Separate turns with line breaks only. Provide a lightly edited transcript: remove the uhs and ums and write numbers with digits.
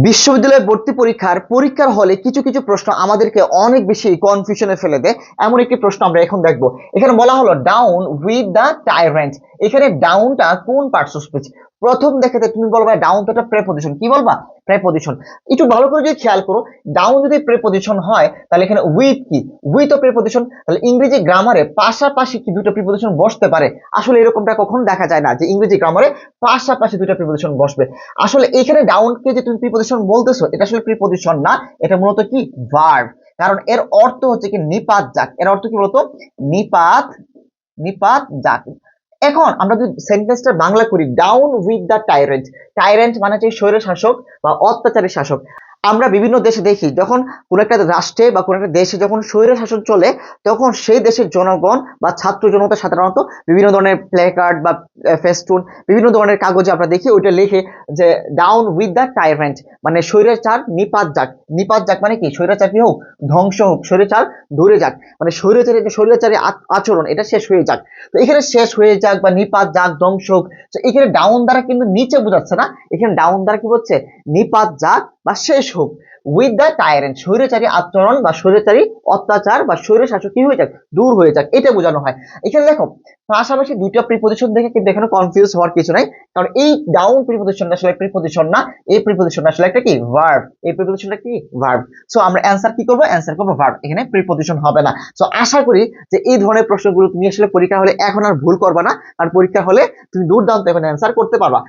বিশ্ববিদ্যালয় ভর্তি পরীক্ষার হলে কিছু কিছু প্রশ্ন আমাদেরকে অনেক বেশি কনফিউশনে ফেলে দেয়। এমন একটি প্রশ্ন আমরা এখন দেখব। এখানে বলা হলো ডাউন উইথ দ্য টাইরেন্ট। এখানে ডাউনটা কোন পার্টস অফ স্পিচ? প্রথম দেখাতে তুমি বলবা ডাউন তো একটা প্রেপোজিশন। কি বলবা? প্রেপোজিশন। একটু ভালো করে যদি খেয়াল করো, ডাউন যদি প্রেপোজিশন হয় তাহলে এখানে উইথ কি? উইথ ও প্রেপোজিশন। তাহলে ইংরেজি গ্রামারে পাশাপাশি কি দুটো প্রিপোজিশন বসতে পারে? আসলে এরকমটা কখনো দেখা যায় না যে ইংরেজি গ্রামারে পাশাপাশি দুটো প্রিপোজিশন বসবে। আসলে এখানে ডাউনকে যে তুমি প্রিপোজিশন বলতেছো, এটা আসলে প্রিপোজিশন না, এটা মূলত কি ভার্ব। কারণ এর অর্থ হচ্ছে কি নিপাত যাক। এর অর্থ কি বলতো? নিপাত নিপাত যাক। এখন আমরা যদি সেন্টেন্সটা বাংলা করি, ডাউন উইথ দ্য টাইরেন্ট। টাইরেন্ট মানে হচ্ছে স্বৈর শাসক বা অত্যাচারী শাসক। আমরা বিভিন্ন দেশে দেখি যখন কোন একটা রাষ্ট্রে বা কোন একটা দেশে যখন স্বৈর শাসন চলে, তখন সেই দেশের জনগণ বা ছাত্র জনতা সাধারণত বিভিন্ন ধরনের প্লে কার্ড বা ফেস্টুন, বিভিন্ন ধরনের কাগজে আমরা দেখি ওইটা লিখে যে ডাউন উইথ দ্য টাইরেন্ট, মানে স্বৈরাচার নিপাত যাক। নিপাত যাক মানে কি? স্বৈরাচার কি হোক, ধ্বংস হোক, স্বৈরাচার দূরে যাক, মানে স্বৈরাচারী যে স্বৈরাচারী আচরণ এটা শেষ হয়ে যাক। তো এখানে শেষ হয়ে যাক বা নিপাত যাক, ধ্বংস হোক। তো এখানে ডাউন দ্বারা কিন্তু নিচে বোঝাচ্ছে না, এখানে ডাউন দ্বারা কি বলছে? নিপাত যাক বা শেষ হোক। উইথ দ্য টাইরেন্ট, স্বৈরাচারী আচরণ বা স্বৈরাচারী অত্যাচার বা স্বৈর শাসক কি হয়ে যাক? দূর হয়ে যাক, এটা বোঝানো হয়। এখানে দেখো পাশাপাশি দুইটা প্রিপোজিশন দেখে কিন্তু এখানে কনফিউজ হওয়ার কিছু নাই। কারণ এই ডাউন প্রিপোজিশনটা আসলে প্রিপোজিশন না, এই প্রিপোজিশনটা আসলে একটা কি ভার্ব। এই প্রিপোজিশনটা কি ভার্ব। সো আমরা অ্যানসার কি করব? অ্যানসার করব ভার্ব, এখানে প্রিপোজিশন হবে না। সো আশা করি যে এই ধরনের প্রশ্নগুলো তুমি আসলে পরীক্ষা হলে এখন আর ভুল করবা না, আর পরীক্ষা হলে তুমি দুর্দান্ত এখন অ্যানসার করতে পারবা।